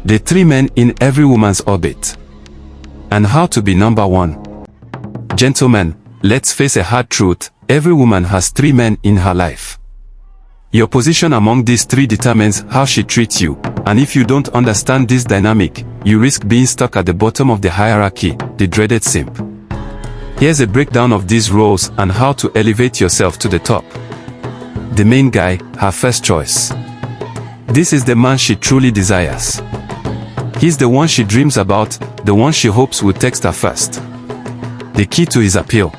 The 3 men in every woman's orbit. And how to be number 1. Gentlemen, let's face a hard truth, every woman has 3 men in her life. Your position among these 3 determines how she treats you, and if you don't understand this dynamic, you risk being stuck at the bottom of the hierarchy, the dreaded simp. Here's a breakdown of these roles and how to elevate yourself to the top. The main guy, her first choice. This is the man she truly desires. He's the one she dreams about, the one she hopes will text her first. The key to his appeal.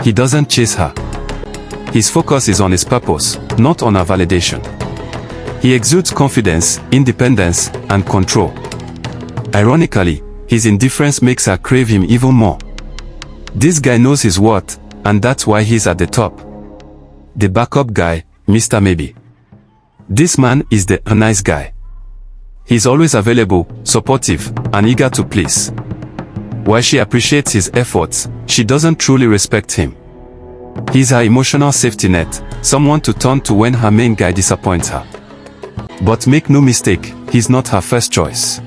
He doesn't chase her. His focus is on his purpose, not on her validation. He exudes confidence, independence, and control. Ironically, his indifference makes her crave him even more. This guy knows his worth, and that's why he's at the top. The backup guy, Mr. Maybe. This man is the nice guy. He's always available, supportive, and eager to please. While she appreciates his efforts, she doesn't truly respect him. He's her emotional safety net, someone to turn to when her main guy disappoints her. But make no mistake, he's not her first choice.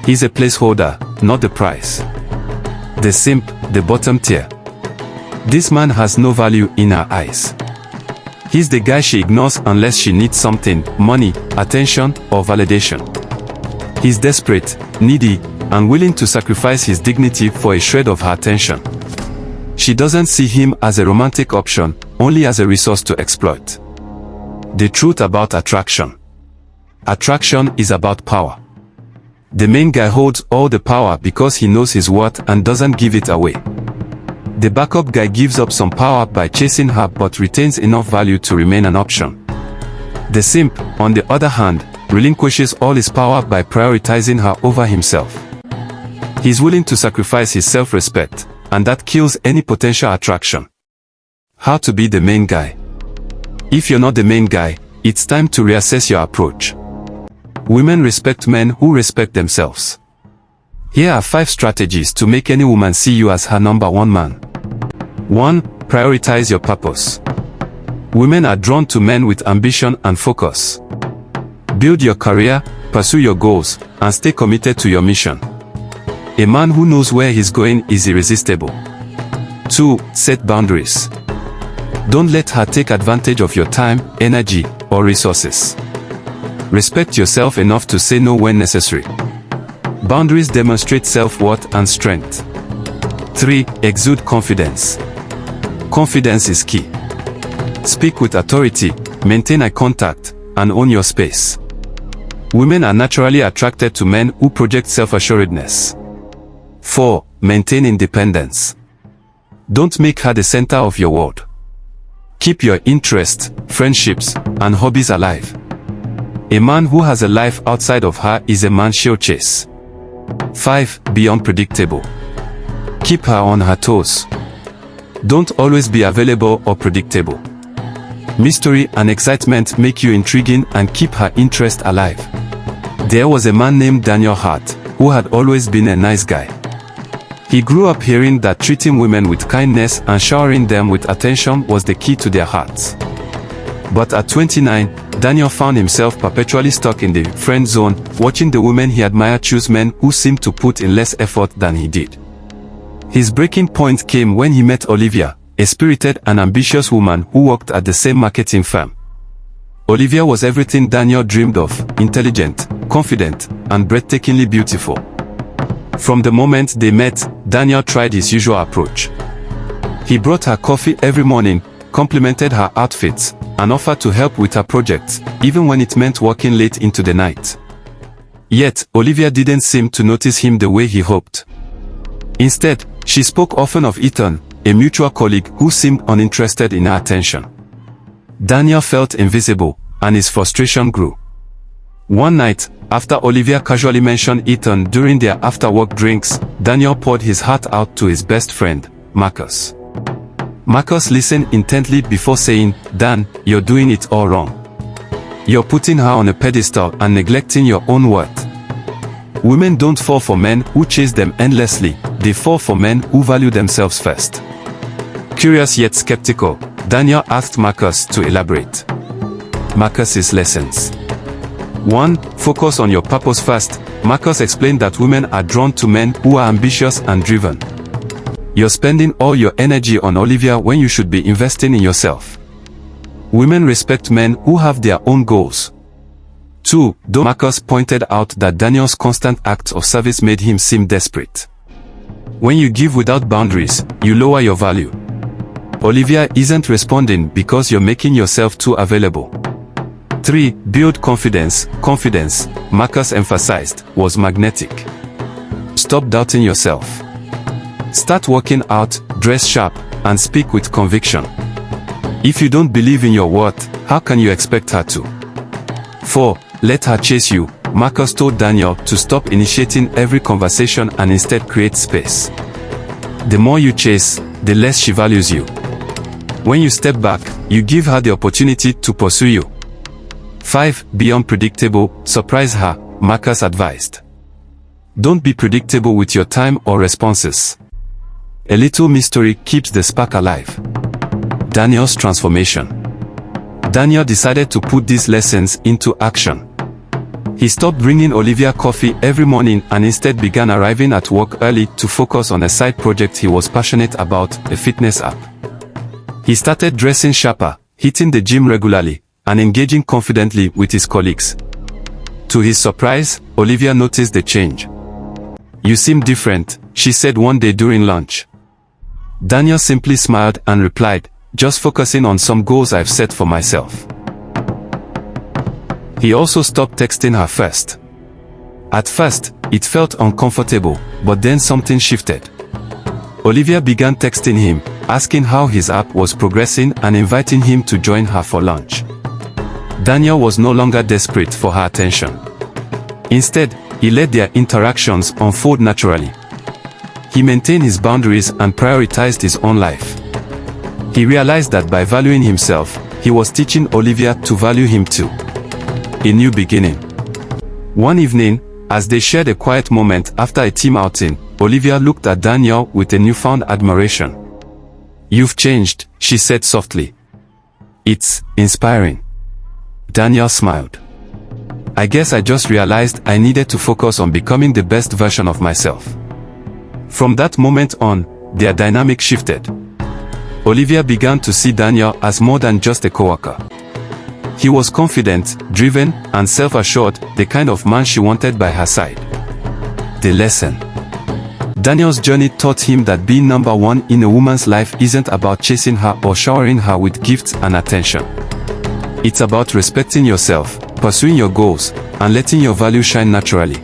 He's a placeholder, not the prize. The simp, the bottom tier. This man has no value in her eyes. He's the guy she ignores unless she needs something, money, attention, or validation. He's desperate, needy, and willing to sacrifice his dignity for a shred of her attention. She doesn't see him as a romantic option, only as a resource to exploit. The truth about attraction. Attraction is about power. The main guy holds all the power because he knows his worth and doesn't give it away. The backup guy gives up some power by chasing her but retains enough value to remain an option. The simp, on the other hand, relinquishes all his power by prioritizing her over himself. He's willing to sacrifice his self-respect, and that kills any potential attraction. How to be the main guy? If you're not the main guy, it's time to reassess your approach. Women respect men who respect themselves. Here are 5 strategies to make any woman see you as her number 1 man. 1. Prioritize your purpose. Women are drawn to men with ambition and focus. Build your career, pursue your goals, and stay committed to your mission. A man who knows where he's going is irresistible. 2. Set boundaries. Don't let her take advantage of your time, energy, or resources. Respect yourself enough to say no when necessary. Boundaries demonstrate self-worth and strength. 3. Exude confidence. Confidence is key. Speak with authority, maintain eye contact, and own your space. Women are naturally attracted to men who project self-assuredness. 4. Maintain independence. Don't make her the center of your world. Keep your interests, friendships, and hobbies alive. A man who has a life outside of her is a man she'll chase. 5. Be unpredictable. Keep her on her toes. Don't always be available or predictable. Mystery and excitement make you intriguing and keep her interest alive. There was a man named Daniel Hart, who had always been a nice guy. He grew up hearing that treating women with kindness and showering them with attention was the key to their hearts. But at 29, Daniel found himself perpetually stuck in the friend zone, watching the women he admired choose men who seemed to put in less effort than he did. His breaking point came when he met Olivia, a spirited and ambitious woman who worked at the same marketing firm. Olivia was everything Daniel dreamed of: intelligent, confident, and breathtakingly beautiful. From the moment they met, Daniel tried his usual approach. He brought her coffee every morning, complimented her outfits, and offered to help with her projects, even when it meant working late into the night. Yet, Olivia didn't seem to notice him the way he hoped. Instead, she spoke often of Ethan, a mutual colleague who seemed uninterested in her attention. Daniel felt invisible, and his frustration grew. One night, after Olivia casually mentioned Ethan during their after-work drinks, Daniel poured his heart out to his best friend, Marcus. Marcus listened intently before saying, "Dan, you're doing it all wrong. You're putting her on a pedestal and neglecting your own worth. Women don't fall for men who chase them endlessly, they fall for men who value themselves first." Curious yet skeptical, Daniel asked Marcus to elaborate. Marcus's lessons. 1. Focus on your purpose first. Marcus explained that women are drawn to men who are ambitious and driven. You're spending all your energy on Olivia when you should be investing in yourself. Women respect men who have their own goals. 2. Marcus pointed out that Daniel's constant acts of service made him seem desperate. When you give without boundaries, you lower your value. Olivia isn't responding because you're making yourself too available. 3. Build confidence. Confidence, Marcus emphasized, was magnetic. Stop doubting yourself. Start working out, dress sharp, and speak with conviction. If you don't believe in your worth, how can you expect her to? 4. Let her chase you. Marcus told Daniel to stop initiating every conversation and instead create space. The more you chase, the less she values you. When you step back, you give her the opportunity to pursue you. 5. Be unpredictable. Surprise her, Marcus advised. Don't be predictable with your time or responses. A little mystery keeps the spark alive. Daniel's transformation. Daniel decided to put these lessons into action. He stopped bringing Olivia coffee every morning and instead began arriving at work early to focus on a side project he was passionate about, a fitness app. He started dressing sharper, hitting the gym regularly, and engaging confidently with his colleagues. To his surprise, Olivia noticed the change. "You seem different," she said one day during lunch. Daniel simply smiled and replied, "Just focusing on some goals I've set for myself." He also stopped texting her first. At first, it felt uncomfortable, but then something shifted. Olivia began texting him, asking how his app was progressing and inviting him to join her for lunch. Daniel was no longer desperate for her attention. Instead, he let their interactions unfold naturally. He maintained his boundaries and prioritized his own life. He realized that by valuing himself, he was teaching Olivia to value him too. A new beginning. One evening, as they shared a quiet moment after a team outing, Olivia looked at Daniel with a newfound admiration. "You've changed," she said softly. "It's inspiring." Daniel smiled. "I guess I just realized I needed to focus on becoming the best version of myself." From that moment on, their dynamic shifted. Olivia began to see Daniel as more than just a coworker. He was confident, driven, and self-assured, the kind of man she wanted by her side. The lesson. Daniel's journey taught him that being number one in a woman's life isn't about chasing her or showering her with gifts and attention. It's about respecting yourself, pursuing your goals, and letting your value shine naturally.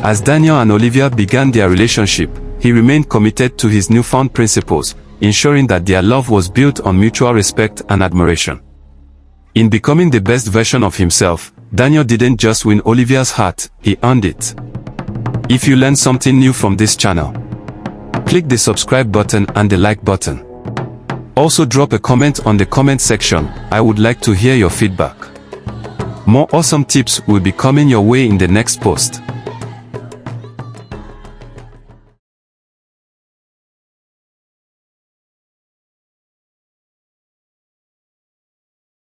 As Daniel and Olivia began their relationship, he remained committed to his newfound principles, ensuring that their love was built on mutual respect and admiration. In becoming the best version of himself, Daniel didn't just win Olivia's heart, he earned it. If you learned something new from this channel, click the subscribe button and the like button. Also drop a comment on the comment section. I would like to hear your feedback. More awesome tips will be coming your way in the next post.